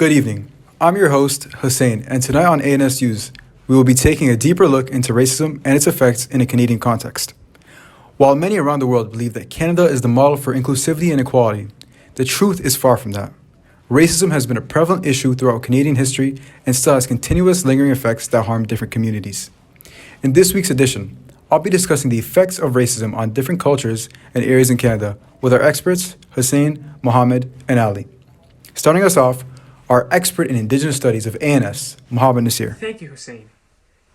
Good evening. I'm your host, Hussein, and tonight on ANS News, we will be taking a deeper look into racism and its effects in a Canadian context. While many around the world believe that Canada is the model for inclusivity and equality, the truth is far from that. Racism has been a prevalent issue throughout Canadian history and still has continuous lingering effects that harm different communities. In this week's edition, I'll be discussing the effects of racism on different cultures and areas in Canada with our experts, Hussein, Mohammed, and Ali. Starting us off, our expert in Indigenous Studies of ANS, Mohammed Nasir. Thank you, Hussein.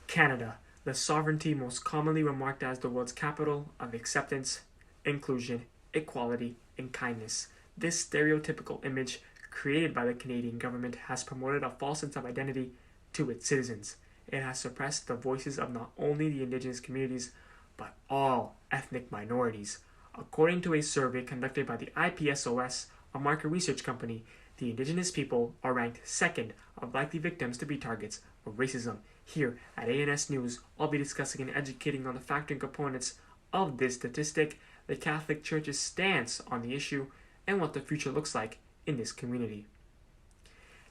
Canada, the sovereignty most commonly remarked as the world's capital of acceptance, inclusion, equality, and kindness. This stereotypical image created by the Canadian government has promoted a false sense of identity to its citizens. It has suppressed the voices of not only the Indigenous communities, but all ethnic minorities. According to a survey conducted by the IPSOS, a market research company, the Indigenous people are ranked second of likely victims to be targets of racism. Here at ANS News, I'll be discussing and educating on the factor and components of this statistic, the Catholic Church's stance on the issue, and what the future looks like in this community.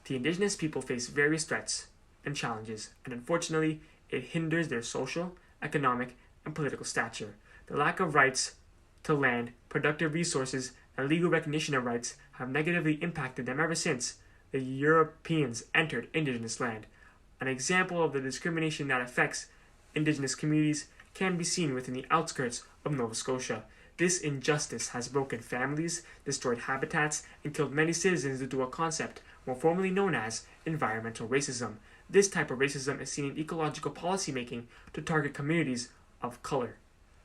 The Indigenous people face various threats and challenges, and unfortunately, it hinders their social, economic, and political stature. The lack of rights to land, productive resources, and legal recognition of rights have negatively impacted them ever since the Europeans entered Indigenous land. An example of the discrimination that affects Indigenous communities can be seen within the outskirts of Nova Scotia. This injustice has broken families, destroyed habitats, and killed many citizens due to a concept more formally known as environmental racism. This type of racism is seen in ecological policymaking to target communities of color.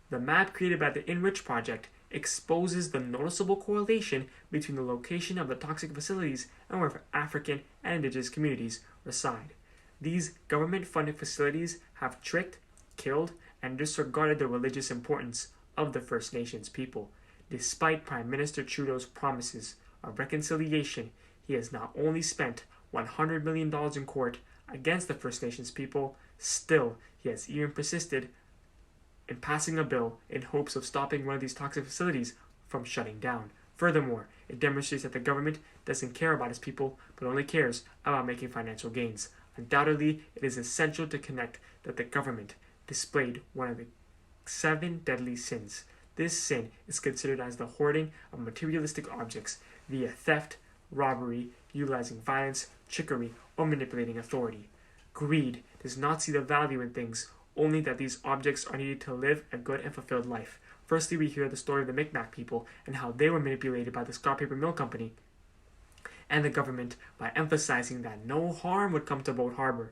The map created by the Enrich Project exposes the noticeable correlation between the location of the toxic facilities and where African and Indigenous communities reside. These government-funded facilities have tricked, killed, and disregarded the religious importance of the First Nations people. Despite Prime Minister Trudeau's promises of reconciliation, he has not only spent $100 million in court against the First Nations people, still he has even persisted in passing a bill in hopes of stopping one of these toxic facilities from shutting down. Furthermore, it demonstrates that the government doesn't care about its people, but only cares about making financial gains. Undoubtedly, it is essential to connect that the government displayed one of the 7 deadly sins. This sin is considered as the hoarding of materialistic objects via theft, robbery, utilizing violence, trickery, or manipulating authority. Greed does not see the value in things, only that these objects are needed to live a good and fulfilled life. Firstly, we hear the story of the Micmac people and how they were manipulated by the Scott Paper Mill Company and the government by emphasizing that no harm would come to Boat Harbor.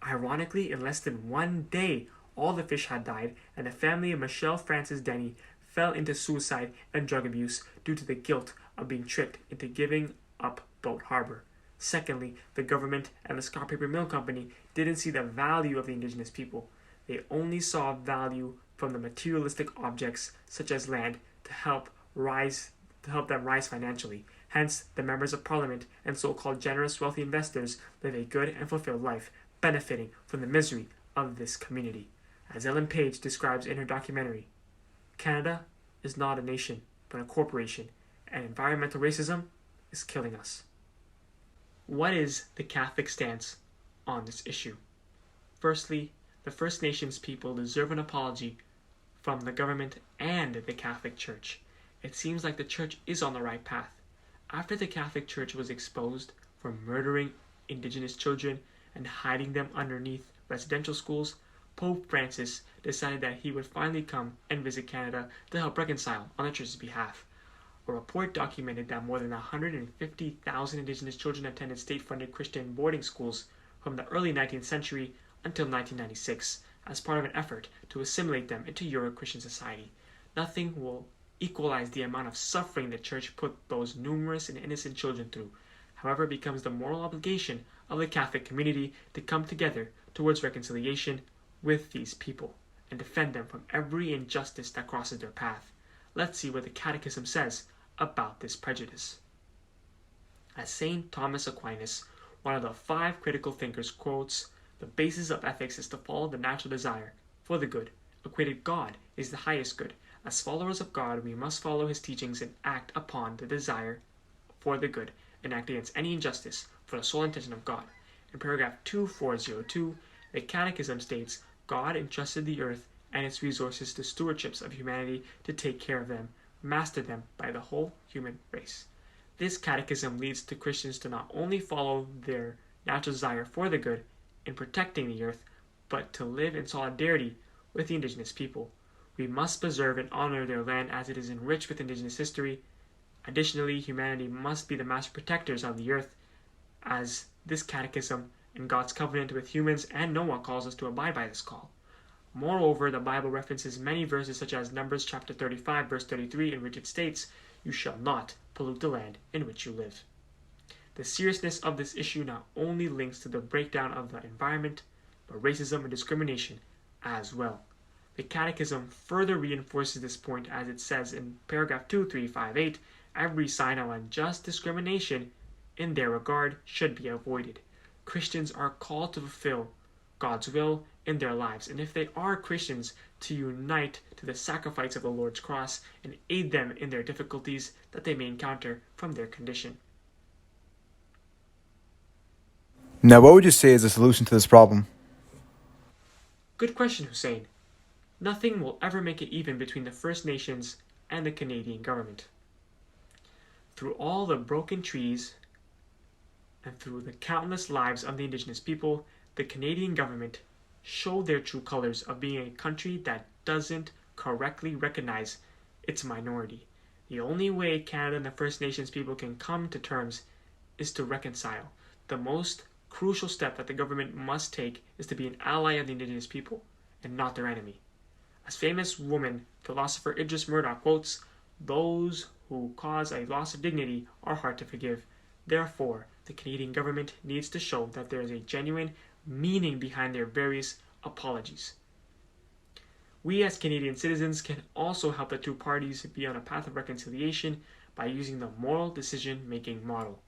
Ironically, in less than 1 day, all the fish had died, and the family of Michelle Francis Denny fell into suicide and drug abuse due to the guilt of being tricked into giving up Boat Harbor. Secondly, the government and the Scott Paper Mill Company didn't see the value of the Indigenous people. They only saw value from the materialistic objects such as land to help them rise financially. Hence, the members of parliament and so-called generous wealthy investors live a good and fulfilled life, benefiting from the misery of this community. As Ellen Page describes in her documentary, Canada is not a nation, but a corporation, and environmental racism is killing us. What is the Catholic stance on this issue? Firstly, the First Nations people deserve an apology from the government and the Catholic Church. It seems like the Church is on the right path. After the Catholic Church was exposed for murdering Indigenous children and hiding them underneath residential schools, Pope Francis decided that he would finally come and visit Canada to help reconcile on the Church's behalf. A report documented that more than 150,000 Indigenous children attended state-funded Christian boarding schools from the early 19th century until 1996 as part of an effort to assimilate them into Euro-Christian society. Nothing will equalize the amount of suffering the Church put those numerous and innocent children through. However, it becomes the moral obligation of the Catholic community to come together towards reconciliation with these people and defend them from every injustice that crosses their path. Let's see what the Catechism says about this prejudice. As St. Thomas Aquinas, one of the 5 critical thinkers, quotes, "The basis of ethics is to follow the natural desire for the good. Equated God is the highest good. As followers of God, we must follow his teachings and act upon the desire for the good and act against any injustice for the sole intention of God. In paragraph 2402, the Catechism states, God entrusted the earth and its resources to stewardships of humanity to take care of them, master them by the whole human race. This catechism leads to Christians to not only follow their natural desire for the good in protecting the earth, but to live in solidarity with the indigenous people. We must preserve and honor their land as it is enriched with indigenous history. Additionally, humanity must be the master protectors of the earth, as this catechism and God's covenant with humans and Noah calls us to abide by this call. Moreover, the Bible references many verses such as Numbers chapter 35, verse 33, in which it states, "You shall not pollute the land in which you live." The seriousness of this issue not only links to the breakdown of the environment, but racism and discrimination as well. The Catechism further reinforces this point as it says in paragraph 2358, every sign of unjust discrimination in their regard should be avoided. Christians are called to fulfill God's will in their lives, and if they are Christians, to unite to the sacrifice of the Lord's cross and aid them in their difficulties that they may encounter from their condition. Now, what would you say is the solution to this problem? Good question, Hussein. Nothing will ever make it even between the First Nations and the Canadian government. Through all the broken trees and through the countless lives of the Indigenous people, the Canadian government showed their true colors of being a country that doesn't correctly recognize its minority. The only way Canada and the First Nations people can come to terms is to reconcile. The most crucial step that the government must take is to be an ally of the Indigenous people and not their enemy. As famous woman philosopher Idris Murdoch quotes, "Those who cause a loss of dignity are hard to forgive. Therefore, the Canadian government needs to show that there is a genuine meaning behind their various apologies." We as Canadian citizens can also help the two parties be on a path of reconciliation by using the moral decision-making model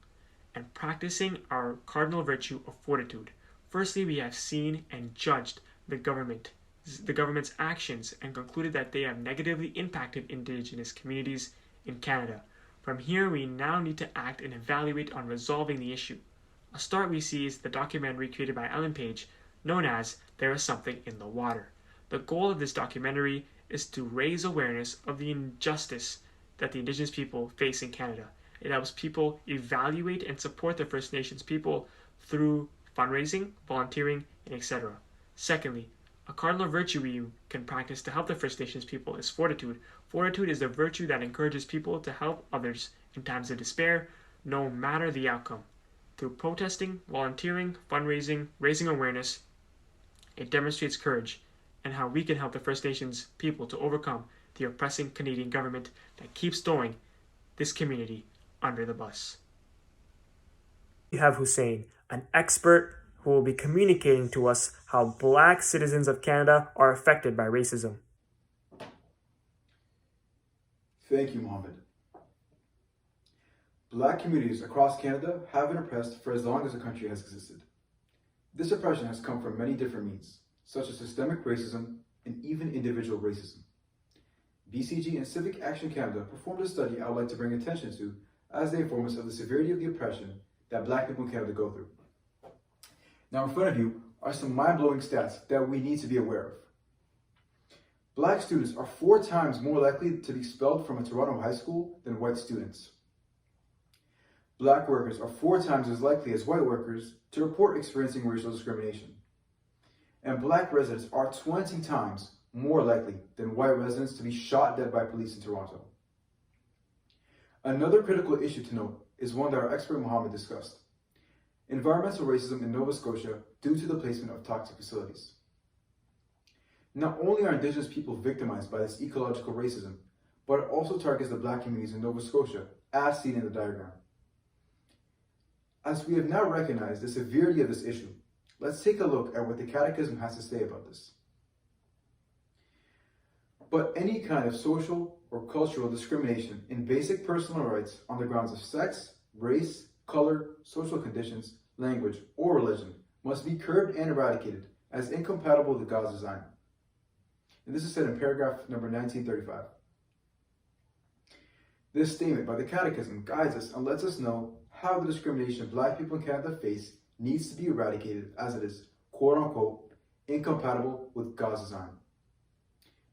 and practicing our cardinal virtue of fortitude. Firstly, we have seen and judged the government's actions and concluded that they have negatively impacted Indigenous communities in Canada. From here, we now need to act and evaluate on resolving the issue. A start we see is the documentary created by Ellen Page, known as There Is Something in the Water. The goal of this documentary is to raise awareness of the injustice that the Indigenous people face in Canada. It helps people evaluate and support the First Nations people through fundraising, volunteering, and etc. Secondly, a cardinal virtue we can practice to help the First Nations people is fortitude. Fortitude is the virtue that encourages people to help others in times of despair, no matter the outcome. Through protesting, volunteering, fundraising, raising awareness, it demonstrates courage and how we can help the First Nations people to overcome the oppressing Canadian government that keeps throwing this community under the bus. We have Hussein, an expert who will be communicating to us how Black citizens of Canada are affected by racism. Thank you, Mohammed. Black communities across Canada have been oppressed for as long as the country has existed. This oppression has come from many different means, such as systemic racism and even individual racism. BCG and Civic Action Canada performed a study I would like to bring attention to as they inform us of the severity of the oppression that Black people in Canada go through. Now in front of you are some mind-blowing stats that we need to be aware of. Black students are 4 times more likely to be expelled from a Toronto high school than white students. Black workers are 4 times as likely as white workers to report experiencing racial discrimination. And Black residents are 20 times more likely than white residents to be shot dead by police in Toronto. Another critical issue to note is one that our expert Mohammed discussed: environmental racism in Nova Scotia due to the placement of toxic facilities. Not only are Indigenous people victimized by this ecological racism, but it also targets the Black communities in Nova Scotia, as seen in the diagram. As we have now recognized the severity of this issue, let's take a look at what the Catechism has to say about this. But any kind of social or cultural discrimination in basic personal rights on the grounds of sex, race, color, social conditions, language, or religion must be curbed and eradicated as incompatible with God's design. And this is said in paragraph number 1935. This statement by the Catechism guides us and lets us know how the discrimination Black people in Canada face needs to be eradicated as it is, quote unquote, incompatible with God's design.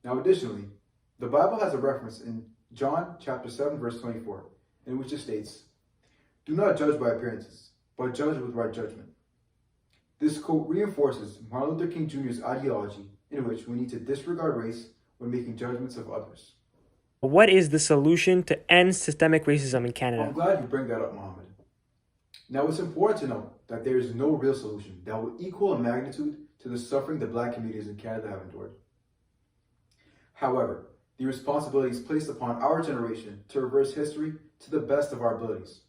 Now, additionally, the Bible has a reference in John chapter 7, verse 24, in which it states, "Do not judge by appearances, but judge with right judgment." This quote reinforces Martin Luther King Jr.'s ideology in which we need to disregard race when making judgments of others. What is the solution to end systemic racism in Canada? I'm glad you bring that up, Mohammed. Now, it's important to note that there is no real solution that will equal in magnitude to the suffering the Black communities in Canada have endured. However, the responsibility is placed upon our generation to reverse history to the best of our abilities.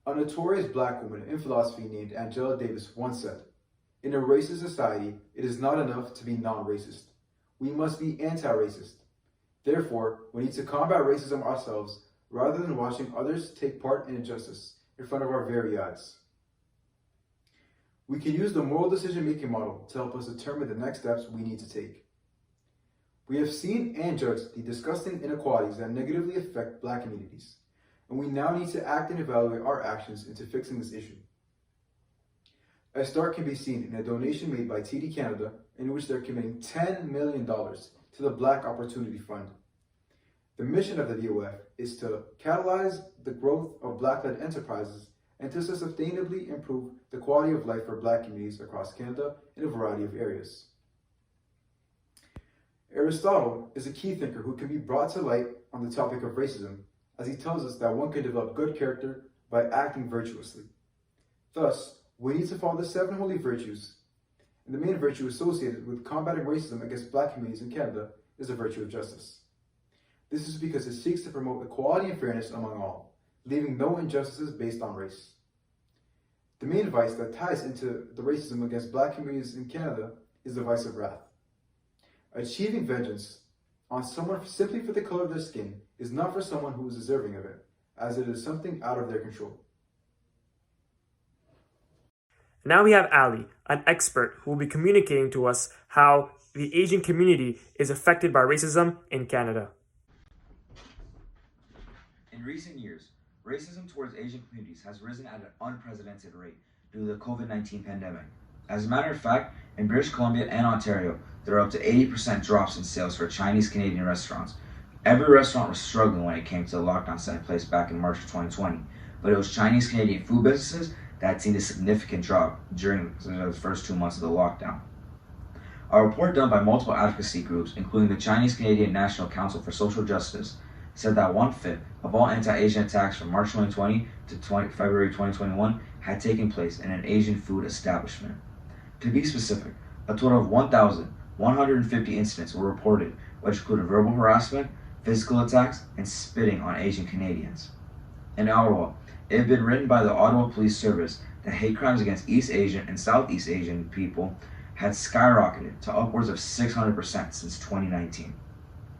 A notorious Black woman in philosophy named Angela Davis once said, "In a racist society, it is not enough to be non-racist. We must be anti-racist. Therefore, we need to combat racism ourselves rather than watching others take part in injustice in front of our very eyes." We can use the moral decision-making model to help us determine the next steps we need to take. We have seen and judged the disgusting inequalities that negatively affect Black communities, and we now need to act and evaluate our actions into fixing this issue. A start can be seen in a donation made by TD Canada in which they're committing $10 million to the Black Opportunity Fund. The mission of the VOF is to catalyze the growth of Black-led enterprises and to sustainably improve the quality of life for Black communities across Canada in a variety of areas. Aristotle is a key thinker who can be brought to light on the topic of racism, as he tells us that one can develop good character by acting virtuously. Thus, we need to follow the 7 holy virtues, and the main virtue associated with combating racism against Black communities in Canada is the virtue of justice. This is because it seeks to promote equality and fairness among all, leaving no injustices based on race. The main vice that ties into the racism against Black communities in Canada is the vice of wrath. Achieving vengeance on someone simply for the color of their skin is not for someone who is deserving of it, as it is something out of their control. Now we have Ali, an expert who will be communicating to us how the Asian community is affected by racism in Canada. In recent years, racism towards Asian communities has risen at an unprecedented rate due to the COVID-19 pandemic. As a matter of fact, in British Columbia and Ontario, there are up to 80% drops in sales for Chinese Canadian restaurants. Every restaurant was struggling when it came to the lockdown set in place back in March of 2020, but it was Chinese Canadian food businesses that had seen a significant drop during the first 2 months of the lockdown. A report done by multiple advocacy groups, including the Chinese Canadian National Council for Social Justice, said that 1/5 of all anti-Asian attacks from March 2020 to February 2021 had taken place in an Asian food establishment. To be specific, a total of 1,150 incidents were reported, which included verbal harassment, physical attacks, and spitting on Asian Canadians. In Ottawa, it had been written by the Ottawa Police Service that hate crimes against East Asian and Southeast Asian people had skyrocketed to upwards of 600% since 2019.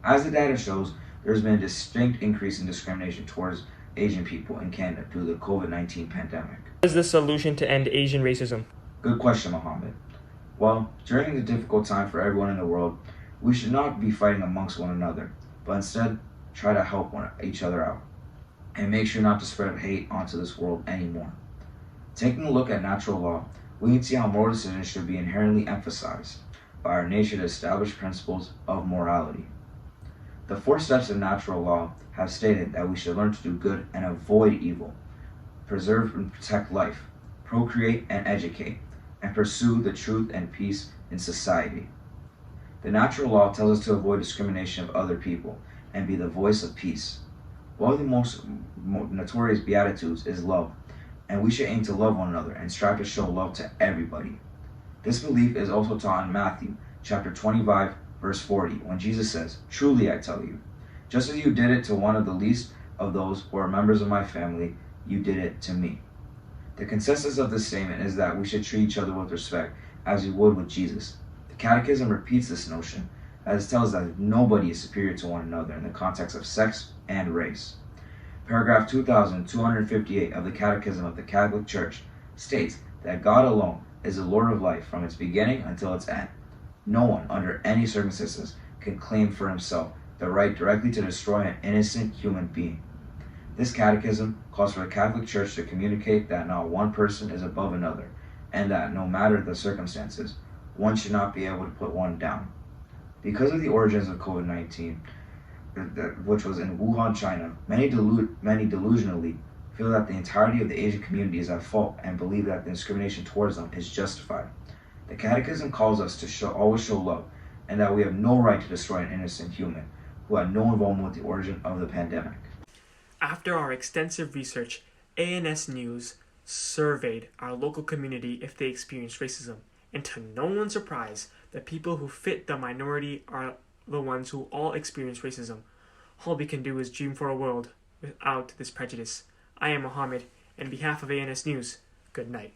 As the data shows, there has been a distinct increase in discrimination towards Asian people in Canada due to the COVID-19 pandemic. What is the solution to end Asian racism? Good question, Mohammed. Well, during the difficult time for everyone in the world, we should not be fighting amongst one another, but instead try to help each other out and make sure not to spread hate onto this world anymore. Taking a look at natural law, we can see how moral decisions should be inherently emphasized by our nation to establish principles of morality. The 4 steps of natural law have stated that we should learn to do good and avoid evil, preserve and protect life, procreate and educate, and pursue the truth and peace in society. The natural law tells us to avoid discrimination of other people and be the voice of peace. One of the most notorious beatitudes is love, and we should aim to love one another and strive to show love to everybody. This belief is also taught in Matthew chapter 25, verse 40, when Jesus says, "Truly I tell you, just as you did it to one of the least of those who are members of my family, you did it to me." The consensus of this statement is that we should treat each other with respect as we would with Jesus. The Catechism repeats this notion, as it tells us that nobody is superior to one another in the context of sex and race. Paragraph 2258 of the Catechism of the Catholic Church states that God alone is the Lord of life from its beginning until its end. No one, under any circumstances, can claim for himself the right directly to destroy an innocent human being. This catechism calls for the Catholic Church to communicate that not one person is above another, and that no matter the circumstances, one should not be able to put one down. Because of the origins of COVID-19, which was in Wuhan, China, many delusionally feel that the entirety of the Asian community is at fault and believe that the discrimination towards them is justified. The Catechism calls us to always show love, and that we have no right to destroy an innocent human who had no involvement with the origin of the pandemic. After our extensive research, ANS News surveyed our local community if they experienced racism, and to no one's surprise, the people who fit the minority are the ones who all experience racism. All we can do is dream for a world without this prejudice. I am Mohammed, and on behalf of ANS News, good night.